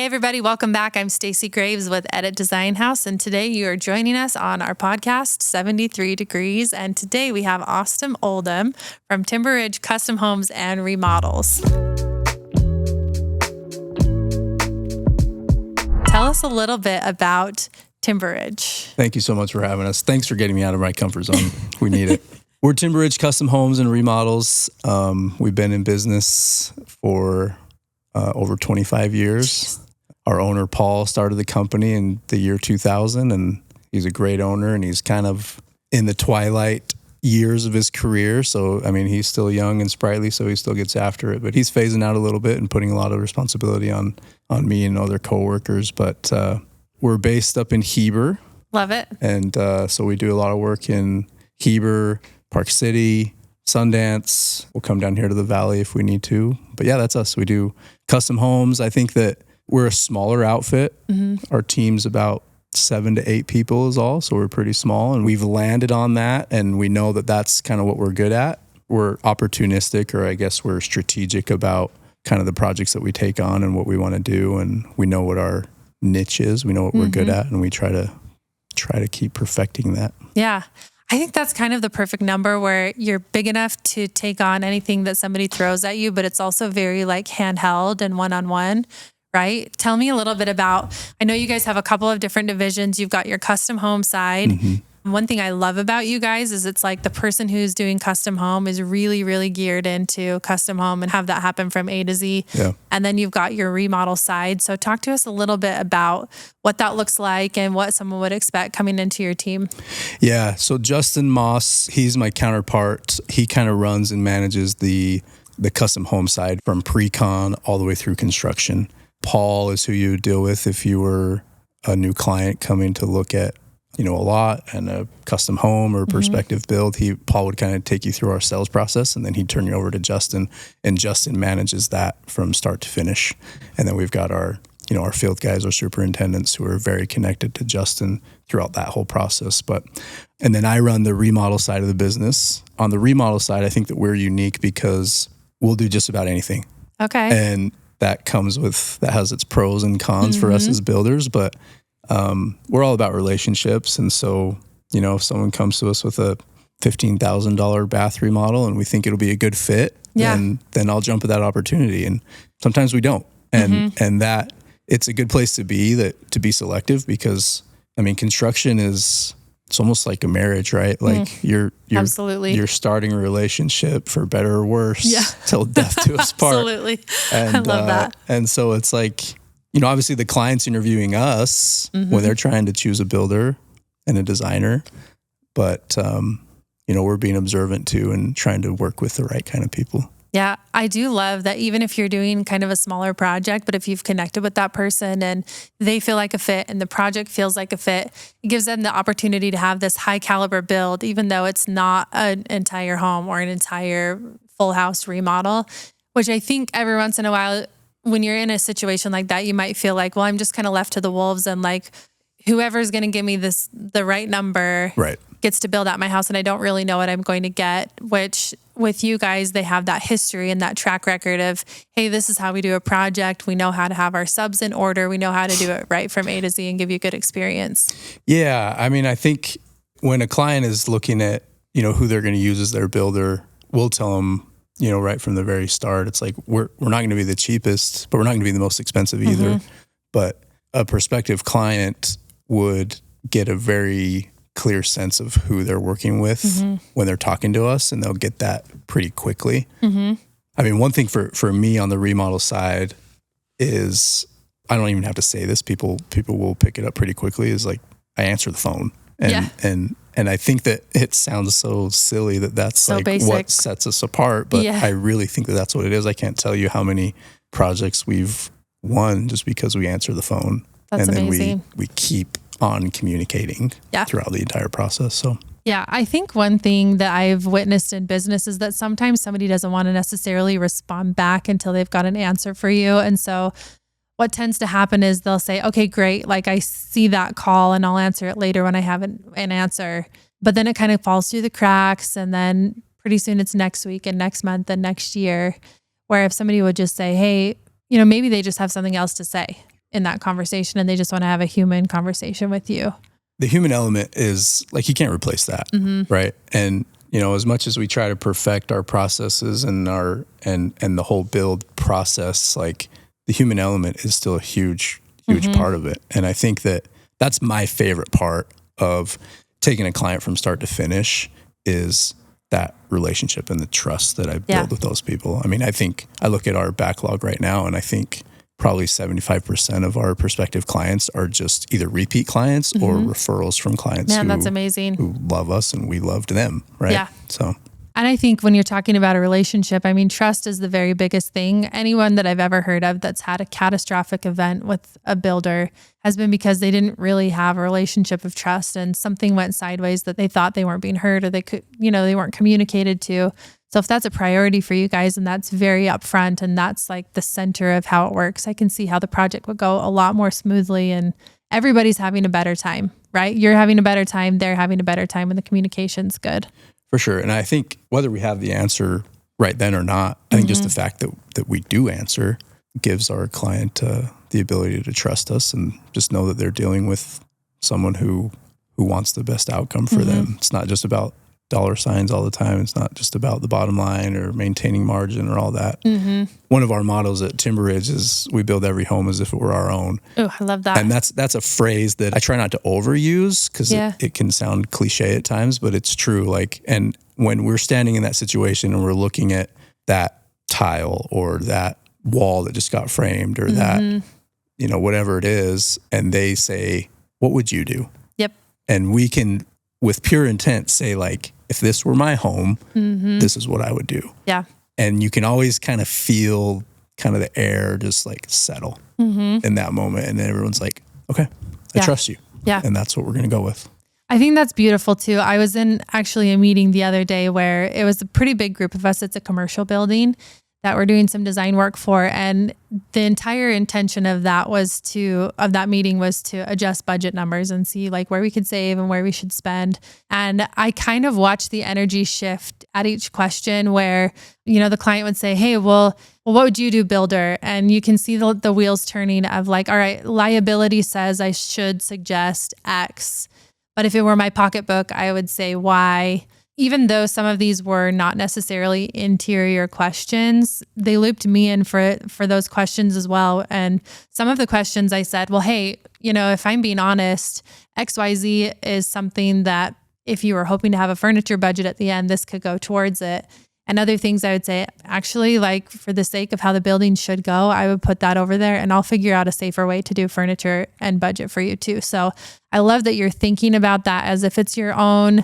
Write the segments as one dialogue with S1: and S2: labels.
S1: everybody. Welcome back. I'm Stacy Graves with Edit Design House, and today you are joining us on our podcast, 73 Degrees. And today we have Austin Oldham from Timberidge Custom Homes and Remodels. Tell us a little bit about Timberidge.
S2: Thank you so much for having us. Thanks for getting me out of my comfort zone. We need it. We're Timberidge Custom Homes and Remodels. We've been in business for over 25 years. Our owner, Paul, started the company in the year 2000, and he's a great owner, and he's kind of in the twilight years of his career. So, I mean, he's still young and sprightly, so he still gets after it, but he's phasing out a little bit and putting a lot of responsibility on me and other coworkers. But we're based up in Heber.
S1: Love it.
S2: And so we do a lot of work in Heber, Park City, Sundance. We'll come down here to the Valley if we need to. But yeah, that's us. We do custom homes. I think that we're a smaller outfit. Mm-hmm. Our team's about 7 to 8 people is all. So we're pretty small, and we've landed on that. And we know that that's kind of what we're good at. We're opportunistic, or I guess we're strategic about kind of the projects that we take on and what we want to do. And we know what our niche is. We know what we're good at, and we try to keep perfecting that.
S1: Yeah. I think that's kind of the perfect number where you're big enough to take on anything that somebody throws at you, but it's also very like handheld and one-on-one, right? Tell me a little bit about, I know you guys have a couple of different divisions. You've got your custom home side. Mm-hmm. One thing I love about you guys is it's like the person who's doing custom home is really, really geared into custom home and have that happen from A to Z.
S2: Yeah.
S1: And then you've got your remodel side. So talk to us a little bit about what that looks like and what someone would expect coming into your team.
S2: Yeah. So Justin Moss, he's my counterpart. He kind of runs and manages the custom home side from pre-con all the way through construction. Paul is who you deal with if you were a new client coming to look at a lot and a custom home or prospective build. Paul would kind of take you through our sales process, and then he'd turn you over to Justin, and Justin manages that from start to finish. And then we've got our field guys, our superintendents, who are very connected to Justin throughout that whole process. And then I run the remodel side of the business. On the remodel side, I think that we're unique because we'll do just about anything.
S1: Okay.
S2: And that has its pros and cons for us as builders, but we're all about relationships. And so, if someone comes to us with a $15,000 bath remodel and we think it'll be a good fit, then I'll jump at that opportunity. And sometimes we don't. And that it's a good place to be selective, because construction it's almost like a marriage, right? Like you're
S1: absolutely,
S2: you're starting a relationship for better or worse till death do us part.
S1: Absolutely.
S2: And,
S1: I love that.
S2: And so it's like, obviously the client's interviewing us when they're trying to choose a builder and a designer, but, we're being observant too and trying to work with the right kind of people.
S1: Yeah, I do love that even if you're doing kind of a smaller project, but if you've connected with that person and they feel like a fit and the project feels like a fit, it gives them the opportunity to have this high caliber build, even though it's not an entire home or an entire full house remodel, which I think every once in a while, when you're in a situation like that, you might feel like, well, I'm just kind of left to the wolves, and like whoever's going to give me the right number gets to build out my house, and I don't really know what I'm going to get, which with you guys, they have that history and that track record of, hey, this is how we do a project. We know how to have our subs in order. We know how to do it right from A to Z and give you a good experience. Yeah.
S2: I think when a client is looking at, who they're going to use as their builder, we'll tell them, right from the very start, it's like, we're not going to be the cheapest, but we're not going to be the most expensive either. But a prospective client would get a very clear sense of who they're working with when they're talking to us, and they'll get that pretty quickly. One thing for me on the remodel side is, I don't even have to say this, people will pick it up pretty quickly, is like, I answer the phone. And I think that it sounds so silly that's so like basic. What sets us apart, but I really think that that's what it is. I can't tell you how many projects we've won just because we answer the phone.
S1: That's
S2: and
S1: amazing.
S2: Then we keep on communicating throughout the entire process. So
S1: yeah, I think one thing that I've witnessed in business is that sometimes somebody doesn't want to necessarily respond back until they've got an answer for you. And so what tends to happen is they'll say, okay, great. Like I see that call and I'll answer it later when I have an answer. But then it kind of falls through the cracks. And then pretty soon it's next week and next month and next year, where if somebody would just say, hey, maybe they just have something else to say. in that conversation and they just want to have a human conversation with you.
S2: The human element is like, you can't replace that, right? And, as much as we try to perfect our processes and the whole build process, like the human element is still a huge part of it. And I think that's my favorite part of taking a client from start to finish is that relationship and the trust that I build with those people. I mean, I think I look at our backlog right now and I think probably 75% of our prospective clients are just either repeat clients or referrals from clients
S1: that's amazing.
S2: who love us and we loved them, right?
S1: Yeah.
S2: So,
S1: and I think when you're talking about a relationship, I mean, trust is the very biggest thing. Anyone that I've ever heard of that's had a catastrophic event with a builder has been because they didn't really have a relationship of trust and something went sideways that they thought they weren't being heard or they could, they weren't communicated to. So if that's a priority for you guys and that's very upfront and that's like the center of how it works, I can see how the project would go a lot more smoothly and everybody's having a better time, right? You're having a better time, they're having a better time, and the communication's good.
S2: For sure. And I think whether we have the answer right then or not, I think just the fact that we do answer gives our client the ability to trust us and just know that they're dealing with someone who wants the best outcome for them. It's not just about dollar signs all the time. It's not just about the bottom line or maintaining margin or all that. One of our mottos at Timberidge is we build every home as if it were our own.
S1: Oh, I love that.
S2: And that's a phrase that I try not to overuse because it can sound cliche at times, but it's true. Like, and when we're standing in that situation and we're looking at that tile or that wall that just got framed or that, whatever it is, and they say, what would you do?
S1: Yep.
S2: And we can, with pure intent, say like, if this were my home, this is what I would do.
S1: Yeah.
S2: And you can always kind of feel kind of the air just like settle in that moment. And then everyone's like, okay, I trust you.
S1: Yeah.
S2: And that's what we're going to go with.
S1: I think that's beautiful too. I was in actually a meeting the other day where it was a pretty big group of us. It's a commercial building that we're doing some design work for. And the entire intention of that meeting was to adjust budget numbers and see like where we could save and where we should spend. And I kind of watched the energy shift at each question where, the client would say, hey, well, what would you do, builder? And you can see the wheels turning of like, all right, liability says I should suggest X, but if it were my pocketbook, I would say Y. Even though some of these were not necessarily interior questions, they looped me in for those questions as well. And some of the questions I said, well, hey, if I'm being honest, XYZ is something that if you were hoping to have a furniture budget at the end, this could go towards it. And other things I would say, actually, like for the sake of how the building should go, I would put that over there and I'll figure out a safer way to do furniture and budget for you too. So I love that you're thinking about that as if it's your own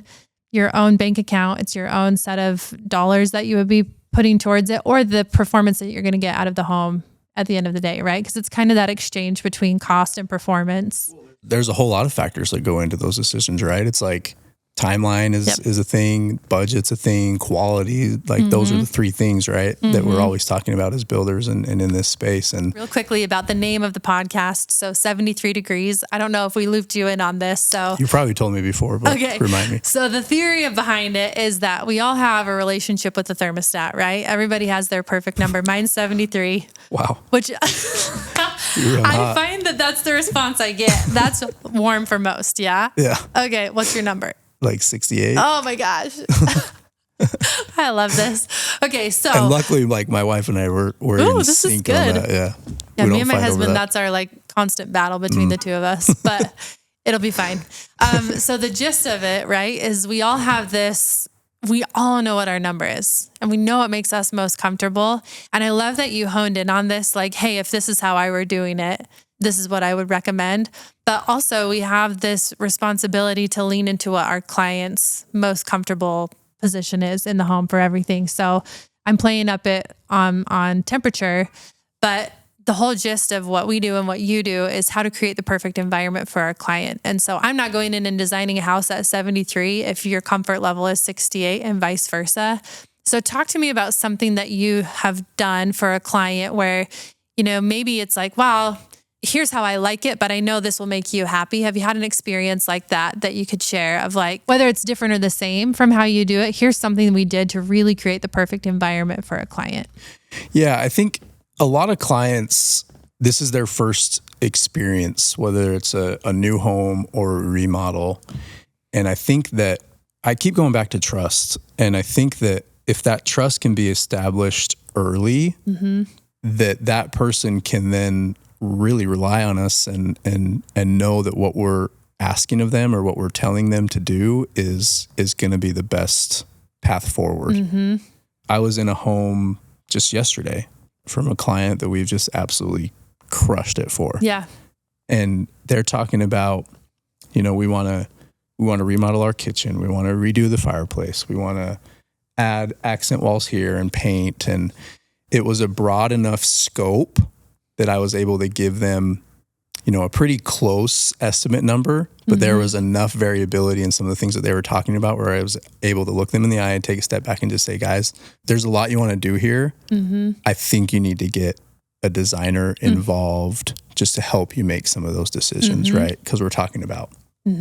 S1: bank account, it's your own set of dollars that you would be putting towards it or the performance that you're going to get out of the home at the end of the day, right? Because it's kind of that exchange between cost and performance.
S2: There's a whole lot of factors that go into those decisions, right? It's like timeline is a thing, budget's a thing, quality, like those are the three things, right? That we're always talking about as builders and in this space. And
S1: real quickly about the name of the podcast. So 73 degrees. I don't know if we looped you in on this. So
S2: you probably told me before, but remind me.
S1: So the theory behind it is that we all have a relationship with the thermostat, right? Everybody has their perfect number. Mine's 73.
S2: Wow.
S1: Which I find that's the response I get. That's warm for most. Yeah.
S2: Yeah.
S1: Okay. What's your number?
S2: Like 68.
S1: Oh my gosh. I love this. Okay, so
S2: and luckily, like my wife and I were in sync on that.
S1: Yeah, me and my husband. That's our like constant battle between the two of us, but it'll be fine. So the gist of it, right, is we all have this. We all know what our number is, and we know what makes us most comfortable. And I love that you honed in on this. Like, hey, if this is how I were doing it, this is what I would recommend. But also we have this responsibility to lean into what our client's most comfortable position is in the home for everything. So I'm playing up it on temperature, but the whole gist of what we do and what you do is how to create the perfect environment for our client. And so I'm not going in and designing a house at 73 if your comfort level is 68 and vice versa. So talk to me about something that you have done for a client where, maybe it's like, wow, here's how I like it, but I know this will make you happy. Have you had an experience like that you could share of like, whether it's different or the same from how you do it? Here's something we did to really create the perfect environment for a client.
S2: Yeah, I think a lot of clients this is their first experience, whether it's a new home or a remodel. And I think that I keep going back to trust. And I think that if that trust can be established early, that person can then really rely on us and know that what we're asking of them or what we're telling them to do is going to be the best path forward. I was in a home just yesterday from a client that we've just absolutely crushed it for.
S1: Yeah.
S2: And they're talking about, we want to remodel our kitchen. We want to redo the fireplace. We want to add accent walls here and paint. And it was a broad enough scope that I was able to give them, a pretty close estimate number, but there was enough variability in some of the things that they were talking about where I was able to look them in the eye and take a step back and just say, guys, there's a lot you want to do here. I think you need to get a designer involved just to help you make some of those decisions, right? Because we're talking about,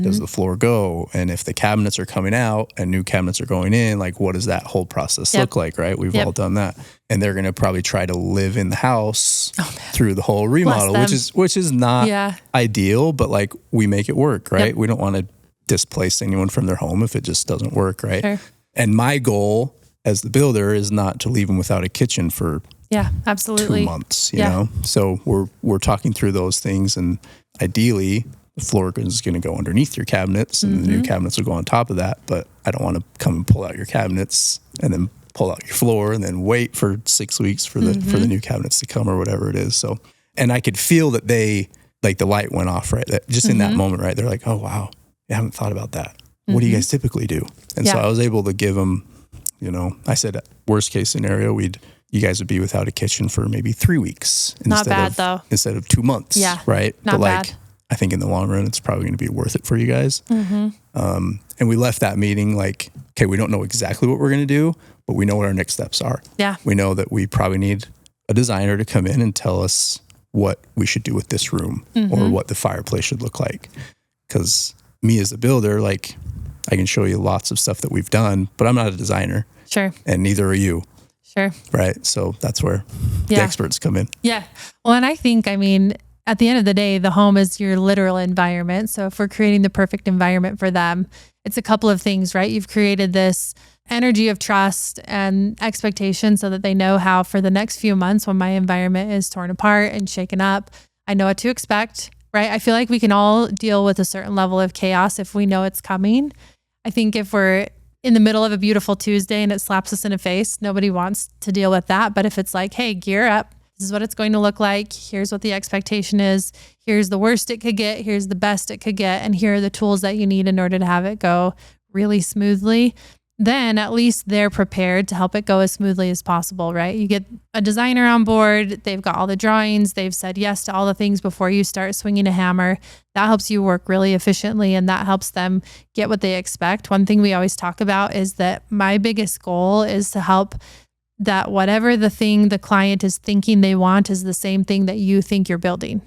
S2: does the floor go? And if the cabinets are coming out and new cabinets are going in, like what does that whole process look like, right? We've all done that. And they're going to probably try to live in the house through the whole remodel, which is not ideal, but like we make it work, right? We don't want to displace anyone from their home if it just doesn't work, right?
S1: Sure.
S2: And my goal as the builder is not to leave them without a kitchen for
S1: absolutely
S2: 2 months, you know? So we're talking through those things, and ideally the floor is going to go underneath your cabinets and the new cabinets will go on top of that. But I don't want to come and pull out your cabinets and then pull out your floor and then wait for 6 weeks for the new cabinets to come or whatever it is. So, and I could feel that they, like the light went off, right? That just in that moment, right? They're like, oh, wow, I haven't thought about that. What do you guys typically do? And so I was able to give them, I said, worst case scenario, you guys would be without a kitchen for maybe 3 weeks.
S1: Not bad though.
S2: Instead of 2 months. Yeah. Right.
S1: Not bad.
S2: I think in the long run, it's probably going to be worth it for you guys. And we left that meeting like, okay, we don't know exactly what we're going to do, but we know what our next steps are. Yeah. We know that we probably need a designer to come in and tell us what we should do with this room or what the fireplace should look like. Because me as a builder, like I can show you lots of stuff that we've done, but I'm not a designer. Sure. And neither are you. Sure. Right. So that's where the experts come in.
S1: Yeah. Well, and I think, at the end of the day, the home is your literal environment. So if we're creating the perfect environment for them, it's a couple of things, right? You've created this energy of trust and expectation so that they know how for the next few months when my environment is torn apart and shaken up, I know what to expect, right? I feel like we can all deal with a certain level of chaos if we know it's coming. I think if we're in the middle of a beautiful Tuesday and it slaps us in the face, nobody wants to deal with that. But if it's like, hey, gear up. This is what it's going to look like. Here's what the expectation is. Here's the worst it could get. Here's the best it could get. And here are the tools that you need in order to have it go really smoothly. Then at least they're prepared to help it go as smoothly as possible, right? You get a designer on board. They've got all the drawings. They've said yes to all the things before you start swinging a hammer. That helps you work really efficiently and that helps them get what they expect. One thing we always talk about is that my biggest goal is to help that whatever the thing the client is thinking they want is the same thing that you think you're building,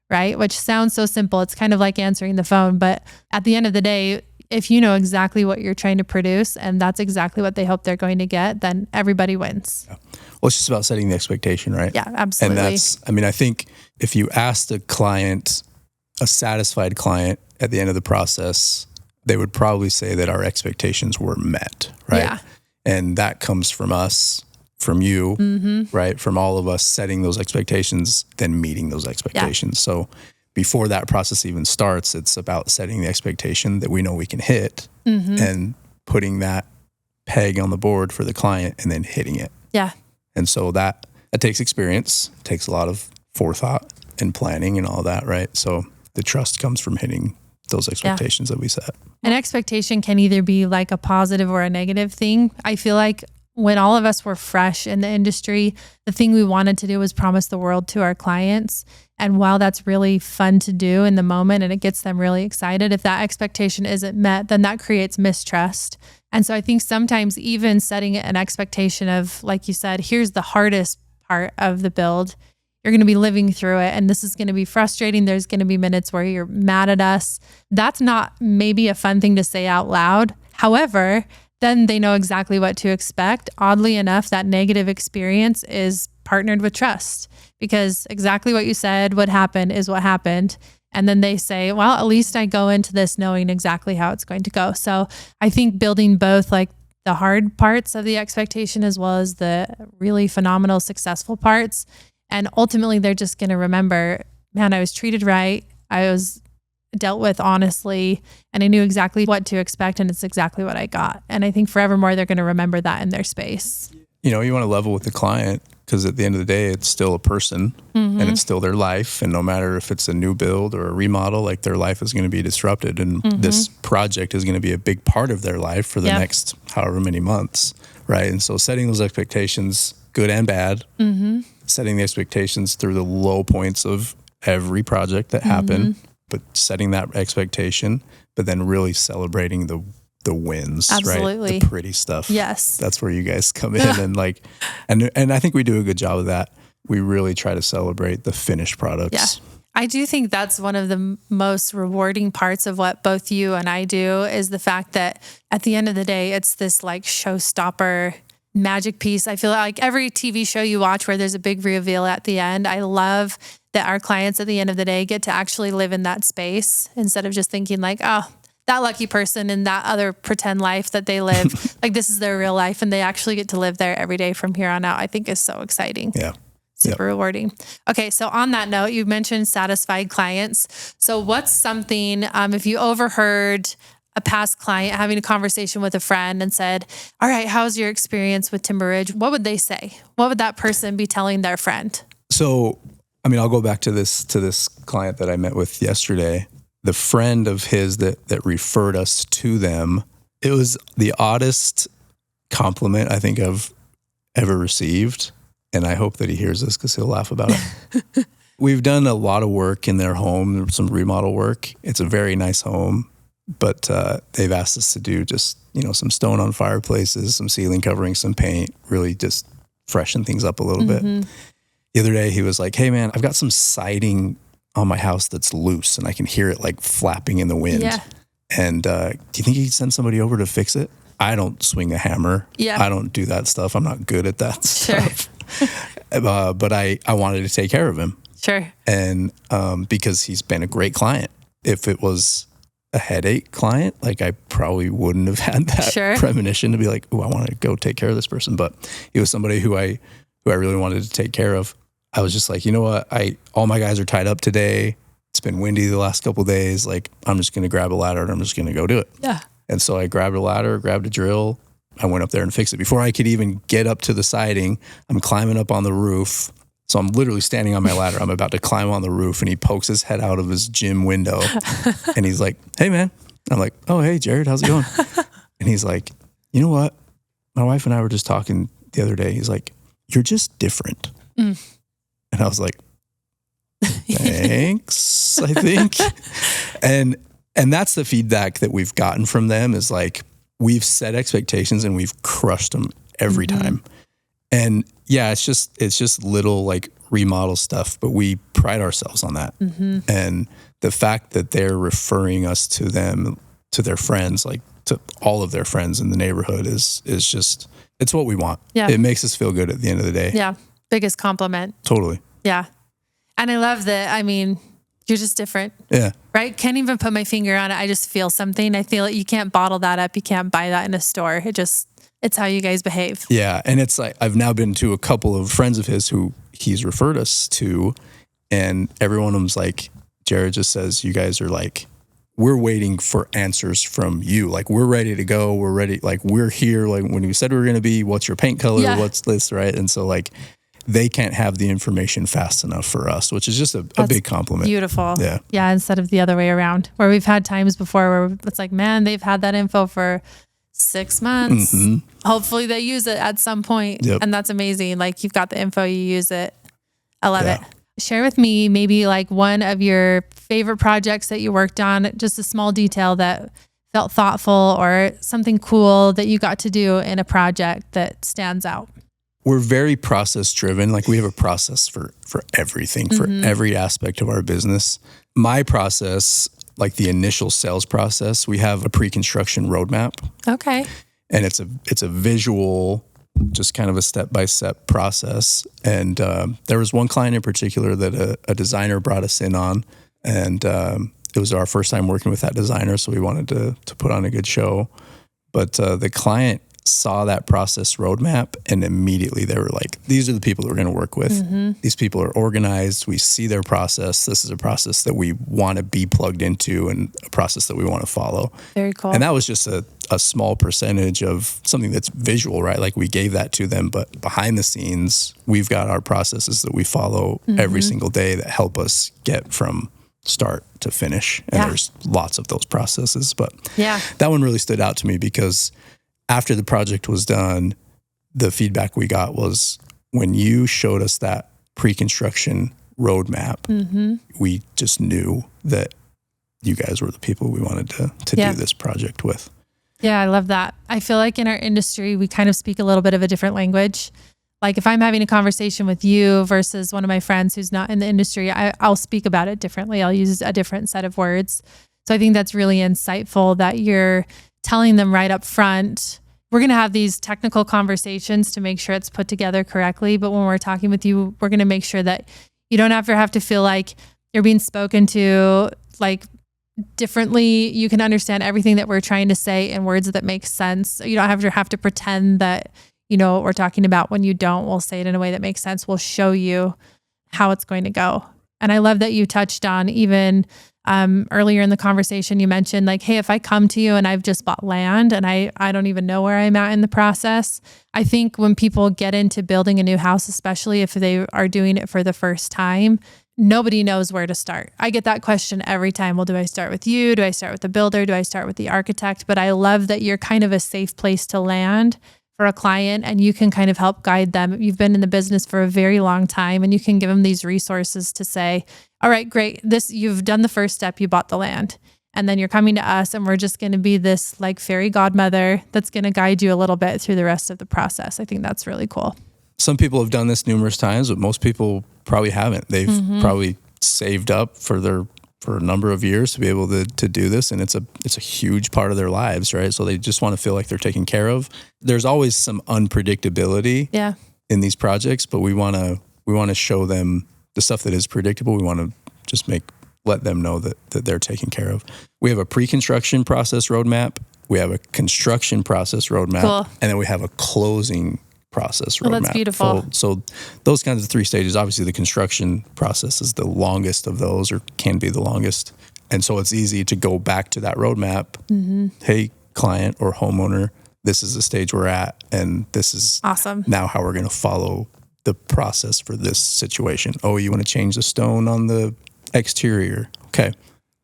S1: right? Which sounds so simple. It's kind of like answering the phone. But at the end of the day, if you know exactly what you're trying to produce and that's exactly what they hope they're going to get, then everybody wins.
S2: Yeah. Well, it's just about setting the expectation, right?
S1: Yeah, absolutely.
S2: And that's, I think if you asked a client, a satisfied client at the end of the process, they would probably say that our expectations were met, right? Yeah. And that comes from us, from you, right? From all of us setting those expectations, then meeting those expectations. Yeah. So before that process even starts, it's about setting the expectation that we know we can hit and putting that peg on the board for the client and then hitting it. Yeah. And so that takes experience, takes a lot of forethought and planning and all that, right? So the trust comes from hitting those expectations that we set.
S1: An expectation can either be like a positive or a negative thing. I feel like when all of us were fresh in the industry, the thing we wanted to do was promise the world to our clients. And while that's really fun to do in the moment and it gets them really excited, if that expectation isn't met, then that creates mistrust. And so I think sometimes even setting an expectation of, like you said, here's the hardest part of the build. You're going to be living through it and this is going to be frustrating. There's going to be minutes where you're mad at us. That's not maybe a fun thing to say out loud. However, then they know exactly what to expect. Oddly enough, that negative experience is partnered with trust because exactly what you said would happen is what happened. And then they say, well, at least I go into this knowing exactly how it's going to go. So I think building both like the hard parts of the expectation as well as the really phenomenal, successful parts. And ultimately, they're just going to remember, man, I was treated right. I was dealt with honestly, and I knew exactly what to expect, and it's exactly what I got. And I think forevermore, they're going to remember that in their space.
S2: You know, you want to level with the client because at the end of the day, it's still a person and it's still their life. And no matter if it's a new build or a remodel, like their life is going to be disrupted. And this project is going to be a big part of their life for the next however many months, right? And so setting those expectations, good and bad, setting the expectations through the low points of every project that happen, but setting that expectation, but then really celebrating the wins,
S1: Absolutely.
S2: right? The pretty stuff.
S1: Yes.
S2: That's where you guys come in and like, and I think we do a good job of that. We really try to celebrate the finished products.
S1: Yeah. I do think that's one of the most rewarding parts of what both you and I do is the fact that at the end of the day, it's this like showstopper magic piece. I feel like every TV show you watch where there's a big reveal at the end, I love that our clients at the end of the day get to actually live in that space instead of just thinking like, oh, that lucky person in that other pretend life that they live, like this is their real life and they actually get to live there every day from here on out, I think is so exciting.
S2: Yeah.
S1: Super rewarding. Okay. So on that note, you mentioned satisfied clients. So what's something, if you overheard a past client having a conversation with a friend and said, all right, how's your experience with Timberidge? What would they say? What would that person be telling their friend?
S2: So, I mean, I'll go back to this client that I met with yesterday. The friend of his that referred us to them, it was the oddest compliment I think I've ever received. And I hope that he hears this because he'll laugh about it. We've done a lot of work in their home, some remodel work. It's a very nice home, but they've asked us to do just, some stone on fireplaces, some ceiling covering, some paint, really just freshen things up a little bit. The other day he was like, hey man, I've got some siding on my house that's loose and I can hear it like flapping in the wind. Yeah. And do you think you could send somebody over to fix it? I don't swing a hammer. Yeah. I don't do that stuff. I'm not good at that stuff. But I wanted to take care of him.
S1: Sure.
S2: And because he's been a great client. If it was a headache client, like I probably wouldn't have had that premonition to be like, oh, I want to go take care of this person. But he was somebody who I really wanted to take care of. I was just like, you know what? All my guys are tied up today. It's been windy the last couple of days. Like, I'm just going to grab a ladder and I'm just going to go do it.
S1: Yeah.
S2: And so I grabbed a ladder, grabbed a drill. I went up there and fixed it. Before I could even get up to the siding, I'm climbing up on the roof. So I'm literally standing on my ladder. I'm about to climb on the roof and he pokes his head out of his gym window and he's like, hey man. I'm like, oh, hey Jared, how's it going? And he's like, you know what? My wife and I were just talking the other day. He's like, you're just different. And I was like, thanks, I think. And that's the feedback that we've gotten from them is like, we've set expectations and we've crushed them every time. And yeah, it's just little like remodel stuff, but we pride ourselves on that. And the fact that they're referring us to them, to their friends, like to all of their friends in the neighborhood is just, it's what we want. Yeah. It makes us feel good at the end of the day.
S1: Yeah. Biggest compliment.
S2: Totally.
S1: Yeah. And I love that. I mean, you're just different.
S2: Yeah.
S1: Right? Can't even put my finger on it. I just feel something. I feel like you can't bottle that up. You can't buy that in a store. It's how you guys behave.
S2: Yeah. And it's like, I've now been to a couple of friends of his who he's referred us to, and every one of them's like, Jared just says, you guys are like, we're waiting for answers from you. Like, we're ready to go. We're ready. Like, we're here. Like, when you said we were going to be, what's your paint color? Yeah. What's this? Right. And so like, they can't have the information fast enough for us, which is just a big compliment.
S1: Beautiful.
S2: Yeah.
S1: Yeah. Instead of the other way around, where we've had times before where it's like, man, they've had that info for 6 months. Hopefully they use it at some point. Yep. And that's amazing. Like, you've got the info, you use it. I love it. Share with me maybe like one of your favorite projects that you worked on, just a small detail that felt thoughtful or something cool that you got to do in a project that stands out.
S2: We're very process driven. Like, we have a process for everything, for every aspect of our business. My process, like the initial sales process, we have a pre-construction roadmap.
S1: Okay.
S2: And it's a visual just kind of a step-by-step process. And there was one client in particular that a designer brought us in on, and it was our first time working with that designer, so we wanted to put on a good show. But the client saw that process roadmap, and immediately they were like, these are the people that we're going to work with. Mm-hmm. These people are organized. We see their process. This is a process that we want to be plugged into and a process that we want to follow.
S1: Very cool.
S2: And that was just a small percentage of something that's visual, right? Like we gave that to them, but behind the scenes, we've got our processes that we follow every single day that help us get from start to finish. And there's lots of those processes, but that one really stood out to me because after the project was done, the feedback we got was when you showed us that pre-construction roadmap, we just knew that you guys were the people we wanted to do this project with.
S1: Yeah, I love that. I feel like in our industry, we kind of speak a little bit of a different language. Like if I'm having a conversation with you versus one of my friends who's not in the industry, I'll speak about it differently. I'll use a different set of words. So I think that's really insightful that you're telling them right up front, we're going to have these technical conversations to make sure it's put together correctly. But when we're talking with you, we're going to make sure that you don't ever have to feel like you're being spoken to like differently. You can understand everything that we're trying to say in words that make sense. You don't have to pretend that you know what we're talking about. When you don't, we'll say it in a way that makes sense. We'll show you how it's going to go. And I love that you touched on even earlier in the conversation, you mentioned like, hey, if I come to you and I've just bought land and I don't even know where I'm at in the process. I think when people get into building a new house, especially if they are doing it for the first time, nobody knows where to start. I get that question every time. Well, do I start with you? Do I start with the builder? Do I start with the architect? But I love that you're kind of a safe place to land for a client and you can kind of help guide them. You've been in the business for a very long time and you can give them these resources to say, all right, great. You've done the first step, you bought the land. And then you're coming to us and we're just going to be this like fairy godmother that's going to guide you a little bit through the rest of the process. I think that's really cool.
S2: Some people have done this numerous times, but most people probably haven't. They've probably saved up for a number of years to be able to do this. And it's a huge part of their lives, right? So they just want to feel like they're taken care of. There's always some unpredictability in these projects, but we want to show them the stuff that is predictable. We want to just let them know that they're taken care of. We have a pre-construction process roadmap. We have a construction process roadmap. Cool. And then we have a closing process roadmap.
S1: That's beautiful.
S2: So those kinds of 3 stages, obviously the construction process is the longest of those or can be the longest. And so it's easy to go back to that roadmap. Hey, client or homeowner, this is the stage we're at. And this is awesome. Now how we're going to follow the process for this situation. Oh, you want to change the stone on the exterior. Okay.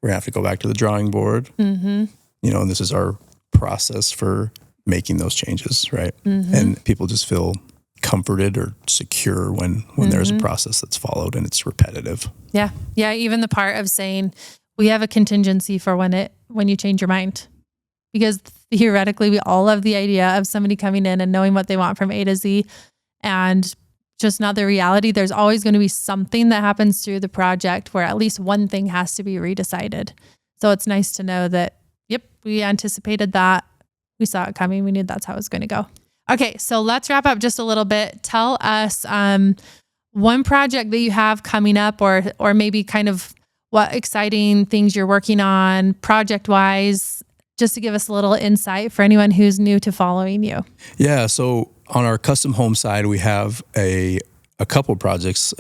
S2: We're going to have to go back to the drawing board. And this is our process for making those changes, right? And people just feel comforted or secure when there's a process that's followed and it's repetitive. Yeah.
S1: Even the part of saying we have a contingency for when you change your mind, because theoretically we all have the idea of somebody coming in and knowing what they want from A to Z, and just not the reality. There's always going to be something that happens through the project where at least one thing has to be redecided. So it's nice to know that, yep, we anticipated that. We saw it coming. We knew that's how it was going to go. Okay, so let's wrap up just a little bit. Tell us one project that you have coming up or maybe kind of what exciting things you're working on project-wise, just to give us a little insight for anyone who's new to following you.
S2: Yeah, so on our custom home side, we have a couple projects.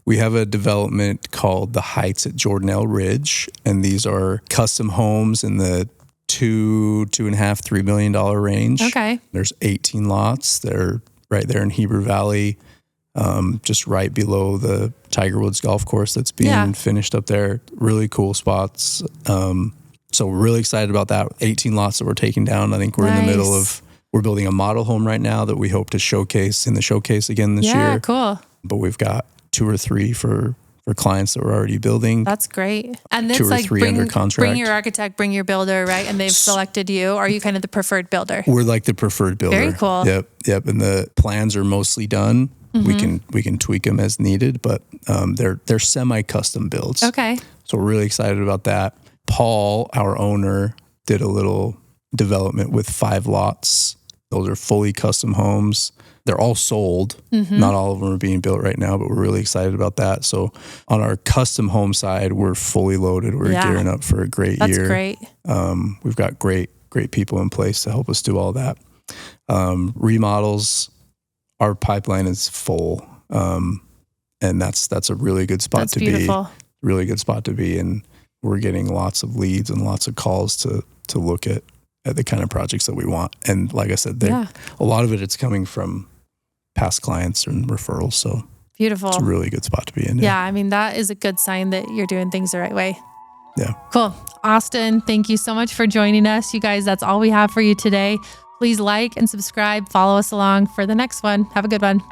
S2: We have a development called The Heights at Jordanelle Ridge, and these are custom homes in the $2.5, $3 million range.
S1: Okay.
S2: There's 18 lots. They're right there in Heber Valley, just right below the Tiger Woods golf course that's being finished up there. Really cool spots. So we're really excited about that. 18 lots that we're taking down. I think we're in the middle of, we're building a model home right now that we hope to showcase in the showcase again this year.
S1: Yeah, cool.
S2: But we've got 2 or 3 for clients that we're already building.
S1: That's great. And it's
S2: 2 or
S1: like
S2: 3 under contract.
S1: Bring your architect, bring your builder, right? And they've selected you. Or are you kind of the preferred builder?
S2: We're like the preferred builder.
S1: Very cool.
S2: Yep. And the plans are mostly done. We can tweak them as needed, but they're semi-custom builds.
S1: Okay.
S2: So we're really excited about that. Paul, our owner, did a little development with 5 lots Those are fully custom homes. They're all sold. Not all of them are being built right now, but we're really excited about that. So on our custom home side, we're fully loaded. We're gearing up for a great year.
S1: That's great.
S2: We've got great people in place to help us do all that. Remodels, our pipeline is full. And that's a really good spot to be. Really good spot to be. And we're getting lots of leads and lots of calls to look at the kind of projects that we want. And like I said, a lot of it's coming from past clients and referrals. So
S1: beautiful.
S2: It's a really good spot to be in.
S1: Yeah. I mean, that is a good sign that you're doing things the right way.
S2: Yeah.
S1: Cool. Austin, thank you so much for joining us. You guys, that's all we have for you today. Please like and subscribe. Follow us along for the next one. Have a good one.